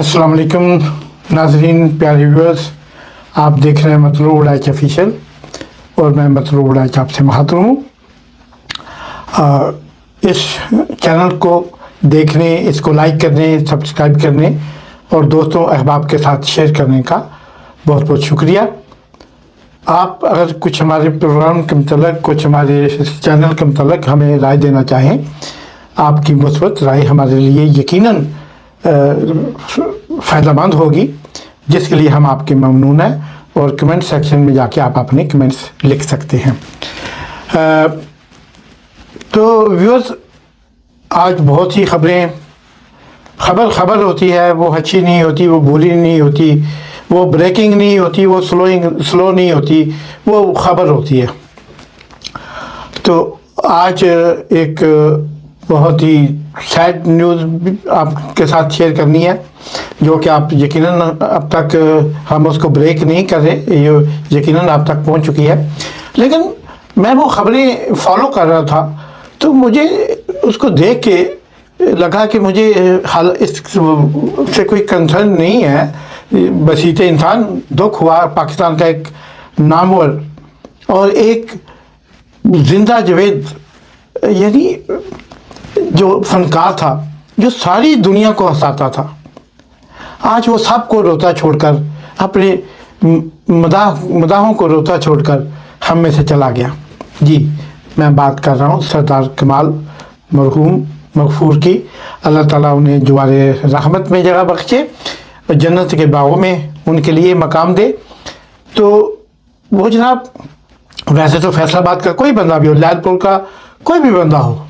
अस्सलाम वालेकुम नाज़रीन, प्यारे व्यूअर्स, आप देख रहे हैं मतलूब उड़ाइच ऑफिशियल और मैं मतलूब उड़ाइच आपसे मुखातिब हूँ। इस चैनल को देखने, इसको लाइक करने, सब्सक्राइब करने और दोस्तों अहबाब के साथ शेयर करने का बहुत बहुत शुक्रिया। आप अगर कुछ हमारे प्रोग्राम के मतलब, कुछ हमारे चैनल के मतलब हमें राय देना चाहें, आपकी मुस्बत राय हमारे लिए यकीनन फ़ायदेमंद होगी, जिसके लिए हम आपके ममनून हैं और कमेंट सेक्शन में जाके आप अपने कमेंट्स लिख सकते हैं। तो व्यूअर्स, आज बहुत सी खबर होती है, वो अच्छी नहीं होती, वो बुरी नहीं होती, वो ब्रेकिंग नहीं होती, वो स्लो नहीं होती, वो खबर होती है। तो आज एक बहुत ही सैड न्यूज़ आपके साथ शेयर करनी है, जो कि आप यकीनन अब तक हम उसको ब्रेक नहीं कर रहे, ये यकीनन आप तक पहुंच चुकी है। लेकिन मैं वो खबरें फॉलो कर रहा था तो मुझे उसको देख के लगा कि मुझे इससे कोई कंसर्न नहीं है। बसीते इंसान दुख हुआ, पाकिस्तान का एक नामवर और एक जिंदा जवेद, यानी जो फनकार था, जो सारी दुनिया को हंसाता था, आज वो सबको रोता छोड़कर, अपने मदाहों को रोता छोड़कर हम में से चला गया। जी, मैं बात कर रहा हूँ सरदार कमाल मरहूम मगफूर की। अल्लाह ताला उन्हें जुवारे रहमत में जगह बख्शे और जन्नत के बागों में उनके लिए मकाम दे। तो वो जनाब, वैसे तो फैसलाबाद का कोई बंदा भी हो, लैलपुर का कोई भी बंदा हो,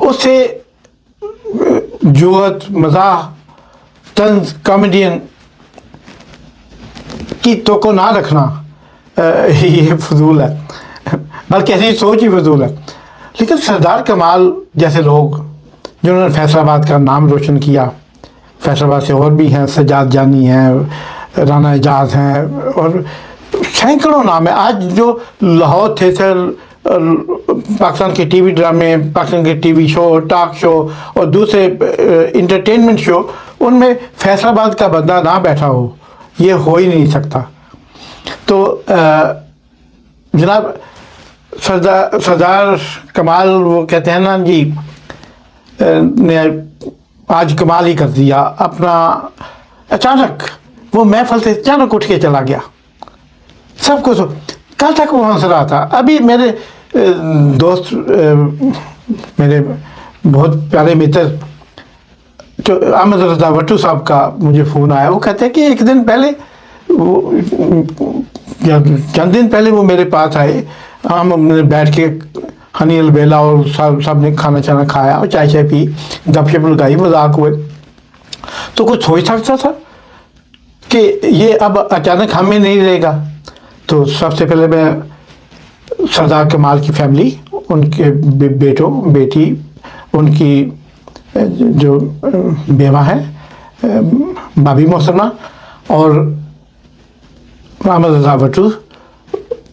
उससे जुगत, मज़ाह, तंज, कॉमेडियन की तो को ना रखना ये फजूल है, बल्कि ऐसी सोच ही फजूल है। लेकिन सरदार कमाल जैसे लोग जिन्होंने फैसलाबाद का नाम रोशन किया, फैसलाबाद से और भी हैं, सजाद जानी हैं, राना एजाज हैं और सैकड़ों नाम है। आज जो लाहौर थिएटर, पाकिस्तान के टीवी ड्रामे, पाकिस्तान के टीवी शो, टॉक शो और दूसरे इंटरटेनमेंट शो, उनमें फैसलाबाद का बंदा ना बैठा हो, ये हो ही नहीं सकता। तो जनाब, सरदार कमाल, वो कहते हैं ना जी, ने आज कमाल ही कर दिया अपना। अचानक वो महफिल से अचानक उठ के चला गया। सबको कल तक वो हंस रहा था। अभी मेरे दोस्त, मेरे बहुत प्यारे मित्र जो अहमद रज़ा भट्टू साहब का मुझे फ़ोन आया। वो कहते हैं कि एक दिन पहले, चंद दिन पहले वो मेरे पास आए, हमने बैठ के हनी अलबेला और सब ने खाना छाना खाया और चाय चाय पी, गपशप लगाई, मजाक हुए। तो कुछ सोच सकता था कि ये अब अचानक हमें नहीं रहेगा। तो सबसे पहले मैं सरदार कमाल की फैमिली, उनके बेटों, बेटी, उनकी जो बेवा है भाभी मोहसरमा और अहमद रज़ा भट्टू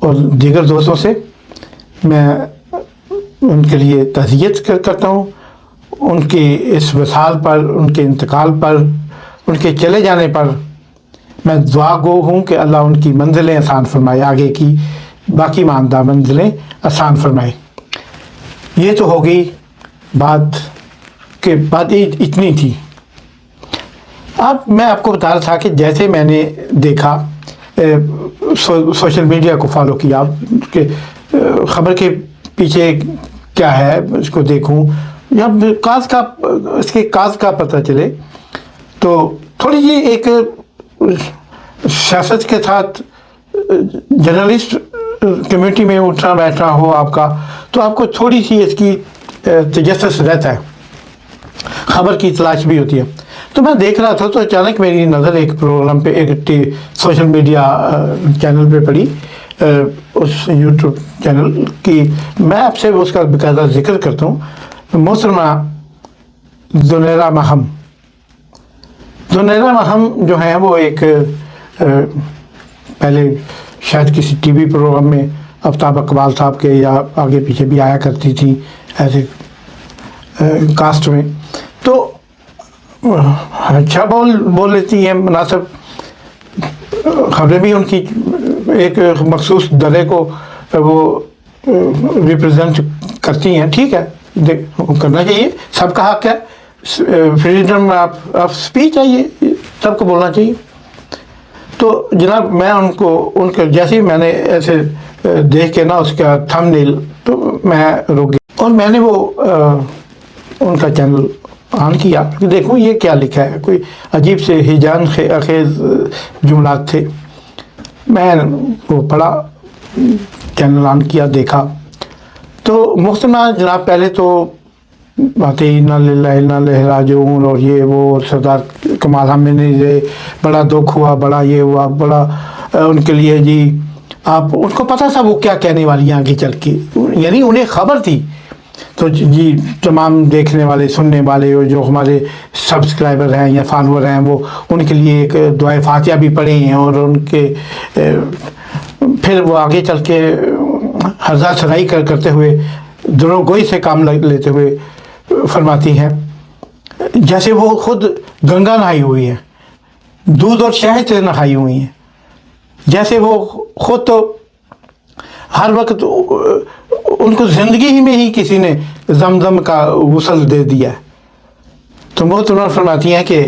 और दीगर दोस्तों से मैं उनके लिए तज़ियत करता हूँ। उनके इस वसाल पर, उनके इंतकाल पर, उनके चले जाने पर मैं दुआ गो हूँ कि अल्लाह उनकी मंजिलें आसान फरमाए, आगे की बाकी मानदा मंजिलें आसान फरमाए। ये तो हो गई बात के बाद इतनी थी। अब मैं आपको बता रहा था कि जैसे मैंने देखा, सोशल मीडिया को फॉलो किया कि ख़बर के पीछे क्या है, इसको देखूं या इसके काज का पता चले, तो थोड़ी जी एक सियासत के साथ जर्नलिस्ट कम्युनिटी में उठना बैठना हो आपका, तो आपको थोड़ी सी इसकी तजस्सुस रहता है, खबर की तलाश भी होती है। तो मैं देख रहा था तो अचानक मेरी नज़र एक प्रोग्राम पे, एक सोशल मीडिया चैनल पे पड़ी, उस यूट्यूब चैनल की। मैं आपसे उसका बाकायदा जिक्र करता हूँ। मोहतरमा ज़ुनैरा महम जो है, वो एक पहले शायद किसी टीवी प्रोग्राम में आफ्ताब इकबाल साहब के या आगे पीछे भी आया करती थी ऐसे कास्ट में। तो اچھا بول لیتی ہیں، مناسب خبریں بھی ان کی ایک مخصوص درے کو وہ ریپرزینٹ کرتی ہیں، ٹھیک ہے، کرنا چاہیے، سب کا حق ہے، فریڈم آف اسپیچ ہے، یہ سب کو بولنا چاہیے۔ تو جناب میں ان کے جیسے ہی میں نے ایسے دیکھ کے نا اس کا تھم نیل، تو میں رک گیا اور میں نے وہ ان کا چینل آن کیا کہ دیکھوں یہ کیا لکھا ہے، کوئی عجیب سے ہیجان خیز جملات تھے۔ میں وہ پڑھا، چینل آن کیا، دیکھا تو محترمہ جناب پہلے تو باتیں انا للہ انا الیہ راجعون اور یہ وہ، سردار کمال حامد نے بڑا دکھ ہوا، بڑا یہ ہوا، بڑا ان کے لیے جی، آپ ان کو پتہ تھا وہ کیا کہنے والی ہیں آگے چل کے، یعنی انہیں خبر تھی۔ تو جی تمام دیکھنے والے سننے والے جو ہمارے سبسکرائبر ہیں یا فالوور ہیں، وہ ان کے لیے ایک دعائے فاتحہ بھی پڑھے ہیں، اور ان کے پھر وہ آگے چل کے ہرزہ سرائی کرتے ہوئے، درو گوئی سے کام لیتے ہوئے فرماتی ہیں جیسے وہ خود گنگا نہائی ہوئی ہے، دودھ اور شہد سے نہائی ہوئی ہیں، جیسے وہ خود تو ہر وقت ان کو زندگی ہی میں ہی کسی نے زمزم کا غسل دے دیا ہے۔ تو محترمہ فرماتی ہیں کہ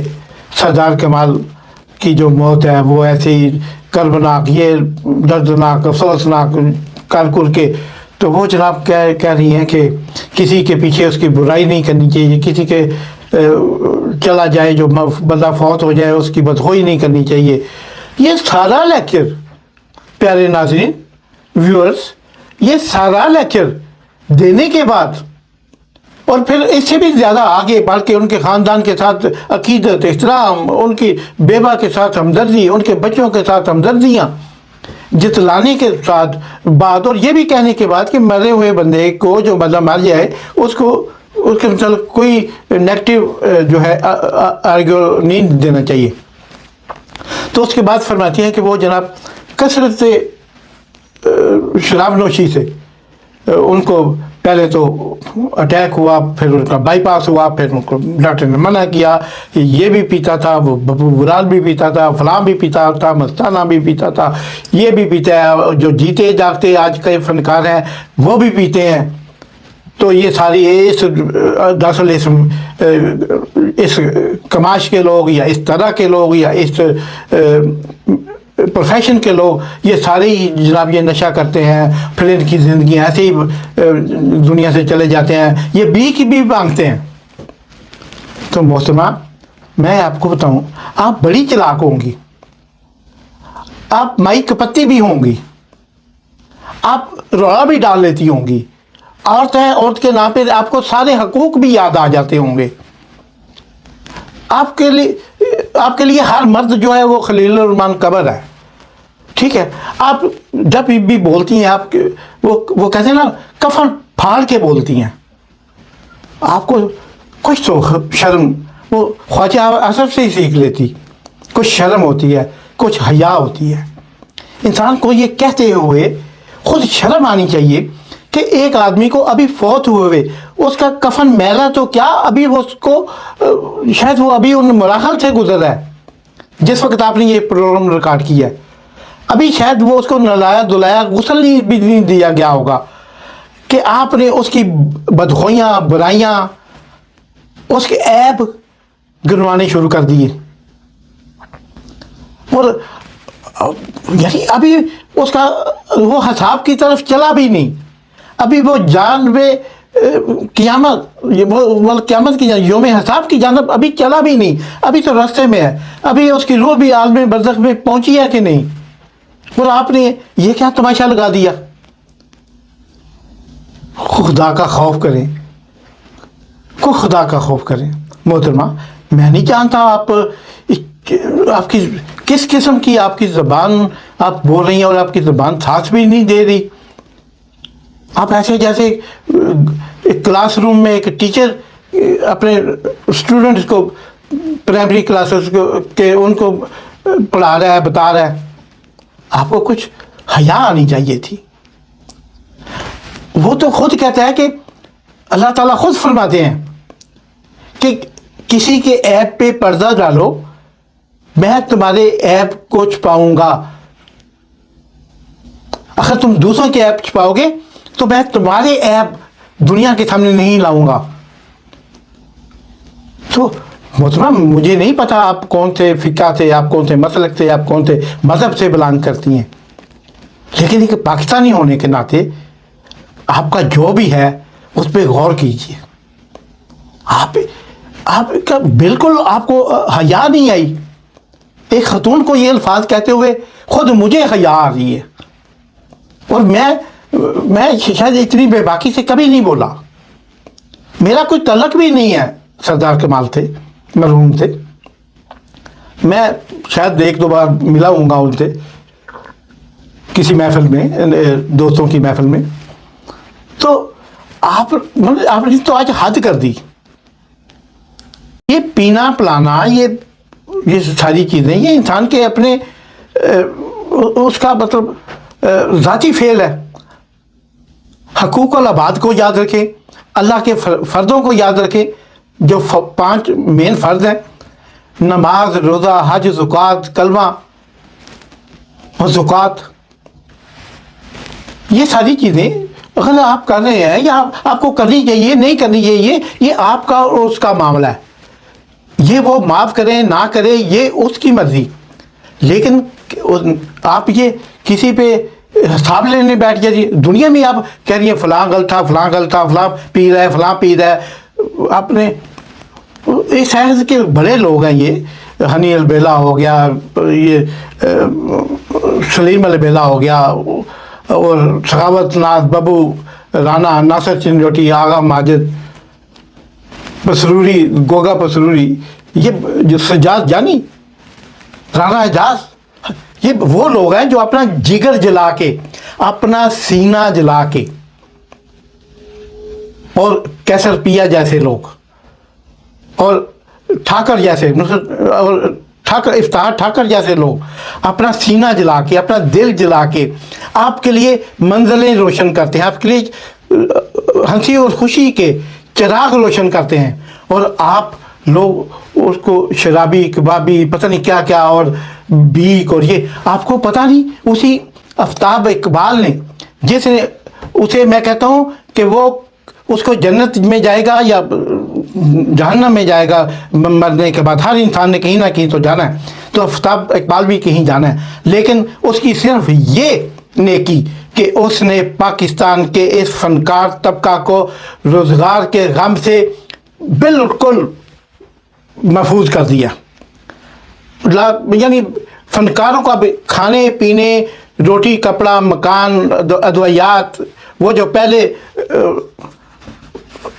سردار کمال کی جو موت ہے وہ ایسے ہی کربناک، یہ دردناک افسوسناک کر کے، تو وہ جناب کہہ رہی ہیں کہ کسی کے پیچھے اس کی برائی نہیں کرنی چاہیے، کسی کے چلا جائے جو بندہ فوت ہو جائے اس کی بدخوئی نہیں کرنی چاہیے۔ یہ سارا لیکچر پیارے ناظرین ویورز، یہ سارا لیکچر دینے کے بعد اور پھر اس سے بھی زیادہ آگے بڑھ کے ان کے خاندان کے ساتھ عقیدت، احترام، ان کی بیوہ کے ساتھ ہمدردی، ان کے بچوں کے ساتھ ہمدردیاں جتلانے کے ساتھ بات، اور یہ بھی کہنے کے بعد کہ مرے ہوئے بندے کو جو بندہ مر جائے اس کے مطلب کوئی نیگیٹو جو ہے آرگیو نہیں دینا چاہیے۔ تو اس کے بعد فرماتی ہیں کہ وہ جناب کثرت سے شراب نوشی سے ان کو پہلے تو اٹیک ہوا، پھر ان کا بائی پاس ہوا، پھر ان کو ڈاکٹر نے منع کیا کہ یہ بھی پیتا تھا، وہ برال بھی پیتا تھا، فلاں بھی پیتا تھا، مستانہ بھی پیتا تھا، یہ بھی پیتا ہے، جو جیتے جاگتے آج کے فنکار ہیں وہ بھی پیتے ہیں۔ تو یہ ساری اس دراصل اس کماش کے لوگ یا اس طرح کے لوگ یا اس پروفیشن کے لوگ یہ سارے ہی جناب یہ نشہ کرتے ہیں، پھر ان کی زندگی ایسے ہی دنیا سے چلے جاتے ہیں، یہ بھی مانگتے ہیں۔ تو محترمہ میں آپ کو بتاؤں، آپ بڑی چلاک ہوں گی، آپ مائی کپتی بھی ہوں گی، آپ روڑا بھی ڈال لیتی ہوں گی، عورت ہے، عورت کے نام پہ آپ کو سارے حقوق بھی یاد آ جاتے ہوں گے۔ آپ کے لیے ہر مرد جو ہے وہ خلیل الرحمن قبر ہے، ٹھیک ہے۔ آپ جب بھی بولتی ہیں، آپ وہ کہتے ہیں نا کفن پھاڑ کے بولتی ہیں، آپ کو کچھ تو شرم، وہ خواجہ اصف سے ہی سیکھ لیتی، کچھ شرم ہوتی ہے، کچھ حیا ہوتی ہے۔ انسان کو یہ کہتے ہوئے خود شرم آنی چاہیے کہ ایک آدمی کو ابھی فوت ہوئے اس کا کفن میلا تو کیا، ابھی اس کو شاید وہ ابھی ان مراحل سے گزر ہے جس وقت آپ نے یہ پروگرام ریکارڈ کیا ہے، ابھی شاید وہ اس کو نلایا دلایا غسل بھی نہیں دیا گیا ہوگا کہ آپ نے اس کی بدخویاں، برائیاں، اس کے عیب گنوانے شروع کر دیے، اور یعنی ابھی اس کا وہ حساب کی طرف چلا بھی نہیں، ابھی وہ جانب قیامت، قیامت کی یوم حساب کی جانب ابھی چلا بھی نہیں، ابھی تو راستے میں ہے، ابھی اس کی روح بھی عالم برزخ میں پہنچی ہے کہ نہیں، اور آپ نے یہ کیا تماشا لگا دیا۔ خدا کا خوف کریں، خدا کا خوف کریں محترمہ۔ میں نہیں جانتا آپ کی کس قسم کی آپ کی زبان آپ بول رہی ہیں، اور آپ کی زبان ساتھ بھی نہیں دے رہی۔ آپ ایسے جیسے ایک کلاس روم میں ایک ٹیچر اپنے اسٹوڈنٹس کو، پرائمری کلاسز کے ان کو پڑھا رہا ہے، بتا رہا ہے، آپ کو کچھ حیا آنی چاہیے تھی۔ وہ تو خود کہتا ہے کہ اللہ تعالیٰ خود فرماتے ہیں کہ किसी के ऐप पे पर्दा डालो, मैं तुम्हारे ऐप को छुपाऊंगा। अगर तुम दूसरों के ऐप छुपाओगे तो मैं तुम्हारे ऐप दुनिया के सामने नहीं लाऊंगा। तो मोहतरमा, मुझे नहीं पता आप कौन से फिक्का से, आप कौन से मसलक से, आप कौन से मज़हब से बिलोंग करती हैं, लेकिन एक पाकिस्तानी होने के नाते आपका जो भी है उस पर गौर कीजिए। आपका बिल्कुल आपको हया नहीं आई। एक खतून को ये अल्फाज कहते हुए खुद मुझे हया आ रही है, और मैं शायद इतनी बेबाकी से कभी नहीं बोला। मेरा कोई तल्लक भी नहीं है सरदार कमाल से, मरहूम से। मैं शायद एक दो बार मिला हूँगा उनसे किसी महफिल में, दोस्तों की महफिल में। तो आपने तो आज हद कर दी। ये पीना पिलाना, ये सारी चीज़ें, ये इंसान के अपने उसका मतलब ज़ाती फेल है। हकूक़ अल अबाद को याद रखें, अल्लाह के फ़र्ज़ों को याद रखें, जो 5 मेन फ़र्ज़ हैं, नमाज, रोज़ा, हज, ज़कात, कलमा और ज़कात। ये सारी चीज़ें अगर आप कर रहे हैं या आपको करनी चाहिए, नहीं करनी चाहिए, ये आपका और उसका मामला है। ये वो माफ़ करें ना करें, ये उसकी मर्ज़ी। लेकिन आप ये किसी पे हिसाब लेने बैठ जाइए। दुनिया में आप कह रही हैं फ़लाँ गलत था, फ़लाँ गलत था, फ़लाँ पी रहा है, फ़लाँ पी रहा है। आपने इस शहर के बड़े लोग हैं, ये हनी अलबेला हो गया, ये सलीम अलबेला हो गया, और सखावत नाथ, बबू राना, नासिर चिंजोटी, आगा माजिद, पसरूरी, गोगा पसरूरी, ये जो सजाद जानी, राना एजाज, ये वो लोग हैं जो अपना जिगर जला के, अपना सीना जला के, और कैसर पिया जैसे लोग, और ठाकर जैसे, और ठाकर इफ्तार ठाकर जैसे लोग अपना सीना जला के, अपना दिल जला के आपके लिए मंजिलें रोशन करते हैं, आपके लिए हंसी और खुशी के चिराग रोशन करते हैं, और आप लोग उसको शराबी, कबाबी, पता नहीं क्या क्या, और बीक, और ये आपको पता नहीं। उसी आफ्ताब इकबाल ने, जिसने उसे मैं कहता हूँ कि वो उसको जन्नत में जाएगा या जहन्नम में जाएगा मरने के बाद। हर इंसान ने कहीं ना कहीं तो जाना है, तो आफ्ताब इकबाल भी कहीं जाना है, लेकिन उसकी सिर्फ ये नेकी कि उसने पाकिस्तान के इस फनकार तबका को रोज़गार के गम से बिल्कुल महफूज कर दिया। यानी फनकारों का खाने पीने, रोटी, कपड़ा, मकान, अदवियात, वो जो पहले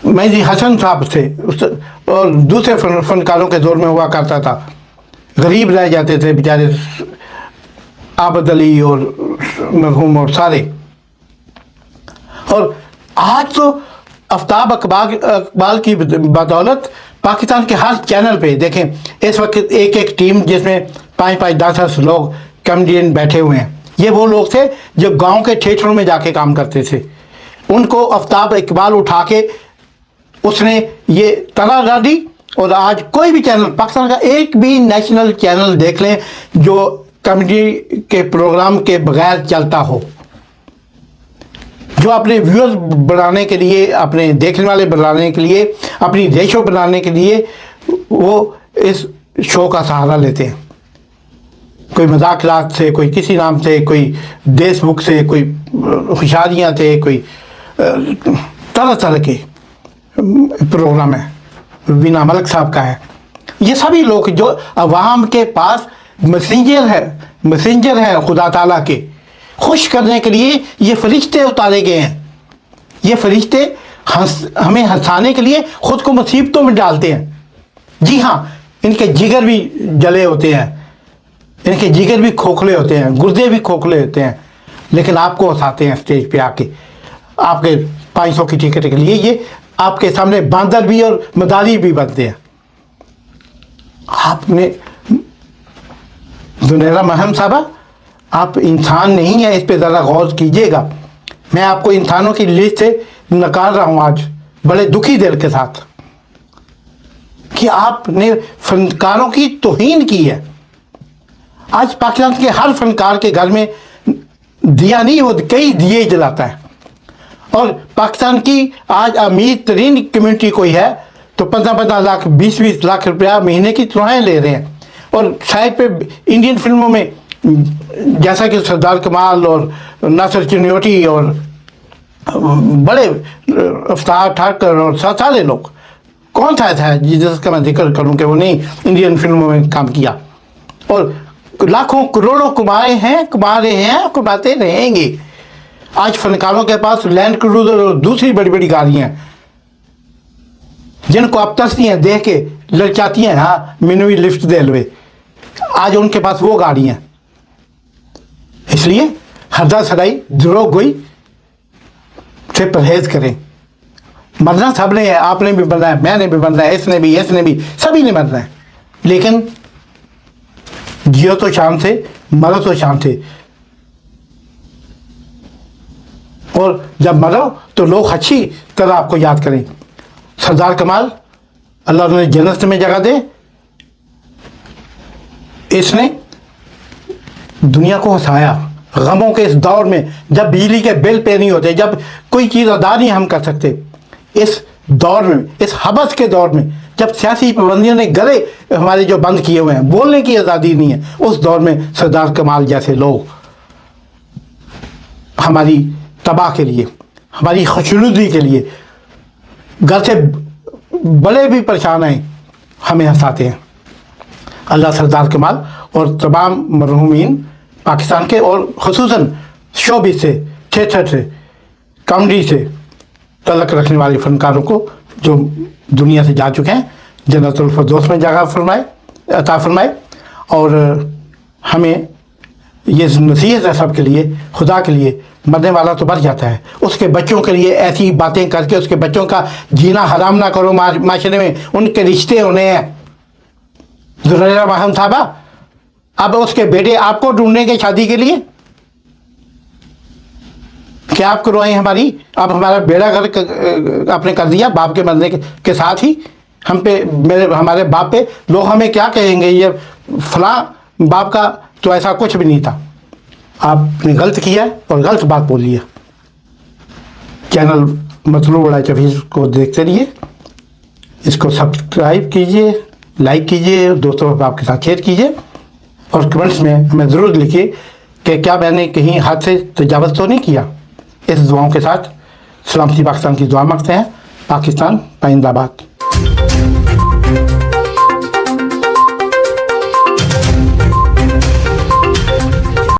मेहदी हसन साहब थे और दूसरे फनकारों के दौर में हुआ करता था, गरीब रह जाते थे बेचारे, आबद अली और मरहूम और सारे। और आज तो आफ्ताब इकबाल की बदौलत पाकिस्तान के हर चैनल पे देखें इस वक्त एक एक टीम जिसमें 5-5, 10-10 लोग कॉमेडियन बैठे हुए हैं। ये वो लोग थे जो गांव के थिएटरों में जाके काम करते थे। उनको आफ्ताब इकबाल उठा के उसने ये तना डाली, और आज कोई भी चैनल, पाकिस्तान का एक भी नेशनल चैनल देख लें जो कॉमेडी के प्रोग्राम के बगैर चलता हो, जो अपने व्यूअर्स बढ़ाने के लिए, अपने देखने वाले बढ़ाने के लिए, अपनी रेशो बनाने के लिए वो इस शो का सहारा लेते हैं। कोई मजाकरात से, कोई किसी नाम से, कोई देशमुख से, कोई होशियारियाँ से, कोई तरह तरह के प्रोग्राम है। वीना मलिक साहब का है। ये सभी लोग जो अवाम के पास मैसेंजर है खुदा ताला के, खुश करने के लिए ये फरिश्ते उतारे गए हैं। ये फरिश्ते हमें हंसाने के लिए खुद को मुसीबतों में डालते हैं। जी हाँ, इनके जिगर भी जले होते हैं, इनके जिगर भी खोखले होते हैं, गुर्दे भी खोखले होते हैं, लेकिन आपको हंसाते हैं स्टेज पे आके, आपके 500 की टिकट के लिए। ये आपके सामने बांदर भी और मदारी भी बनते हैं। आपने जुनैरा महम साहबा, आप इंसान नहीं है, इस पे ज़रा गौर कीजिएगा। मैं आपको इंसानों की लिस्ट से नकार रहा हूँ आज बड़े दुखी दिल के साथ کہ آپ نے فنکاروں کی توہین کی ہے. آج پاکستان کے ہر فنکار کے گھر میں دیا نہیں، وہ کئی دیے جلاتا ہے. اور پاکستان کی آج امیر ترین کمیونٹی کوئی ہے تو 15 لاکھ 20 لاکھ روپیہ مہینے کی تنخواہیں لے رہے ہیں. اور سائڈ پہ انڈین فلموں میں جیسا کہ سردار کمال اور ناصر چنیوٹی اور بڑے افطار ٹھاکر اور سارے لوگ، کون سا ایسا ہے جس کا میں ذکر کروں کہ وہ نہیں انڈین فلموں میں کام کیا، اور لاکھوں کروڑوں کما رہے ہیں، کماتے رہیں گے. آج فنکاروں کے پاس لینڈ کروزر اور دوسری بڑی بڑی گاڑیاں ہیں جن کو آپ ترستی ہیں دیکھ کے للچاتی ہیں، ہاں منوی لفٹ دے لوے. آج ان کے پاس وہ گاڑیاں. اس لیے حردا سرائی دروغ گوئی سے پرہیز کریں. مرنا سب نے ہے، آپ نے بھی مرنا ہے، میں نے بھی مرنا ہے، اس نے بھی سبھی نے مرنا ہے. لیکن جیو تو شان سے، مرو تو شان سے. اور جب مرو تو لوگ اچھی طرح آپ کو یاد کریں. سردار کمال، اللہ انہیں جنت میں جگہ دے. اس نے دنیا کو ہنسایا غموں کے اس دور میں، جب بجلی کے بل پے نہیں ہوتے، جب کوئی چیز ادا نہیں ہم کر سکتے. اس دور میں، اس حبس کے دور میں، جب سیاسی پابندیوں نے گلے ہمارے جو بند کیے ہوئے ہیں، بولنے کی آزادی نہیں ہے، اس دور میں سردار کمال جیسے لوگ ہماری تباہ کے لیے، ہماری خوشنودی کے لیے، گھر سے بڑے بھی پریشان ہیں، ہمیں ہنساتے ہیں. اللہ سردار کمال اور تمام مرحومین پاکستان کے، اور خصوصاً شوبز سے، تھیٹر سے، کامیڈی سے تعلق رکھنے والے فنکاروں کو جو دنیا سے جا چکے ہیں، جنت الفردوس میں جگہ عطا فرمائے. اور ہمیں یہ نصیحت ہے سب کے لیے، خدا کے لیے، مرنے والا تو مر جاتا ہے، اس کے بچوں کے لیے ایسی باتیں کر کے اس کے بچوں کا جینا حرام نہ کرو. معاشرے میں ان کے رشتے ہونے ہیں. زریرہ ماہم صاحبہ، اب اس کے بیٹے آپ کو ڈھونڈنے کے شادی کے لیے، کیا آپ کروائی ہماری؟ آپ ہمارا بیڑا آپ نے کر دیا باپ کے مرنے کے ساتھ ہی. ہم پہ، ہمارے باپ پہ لوگ ہمیں کیا کہیں گے؟ یہ فلاں باپ کا تو ایسا کچھ بھی نہیں تھا. آپ نے غلط کیا اور غلط بات بول لیا. چینل مطلوب بڑا چفیز کو دیکھتے رہیے، اس کو سبسکرائب کیجیے، لائک کیجیے، دوستوں آپ کے ساتھ شیئر کیجیے، اور کمنٹس میں ہمیں ضرور لکھیے کہ کیا میں نے کہیں حد سے تجاوز تو نہیں کیا. اس دعاؤں کے ساتھ سلامتی پاکستان کی دعا مانگتے ہیں. پاکستان پائندہ باد.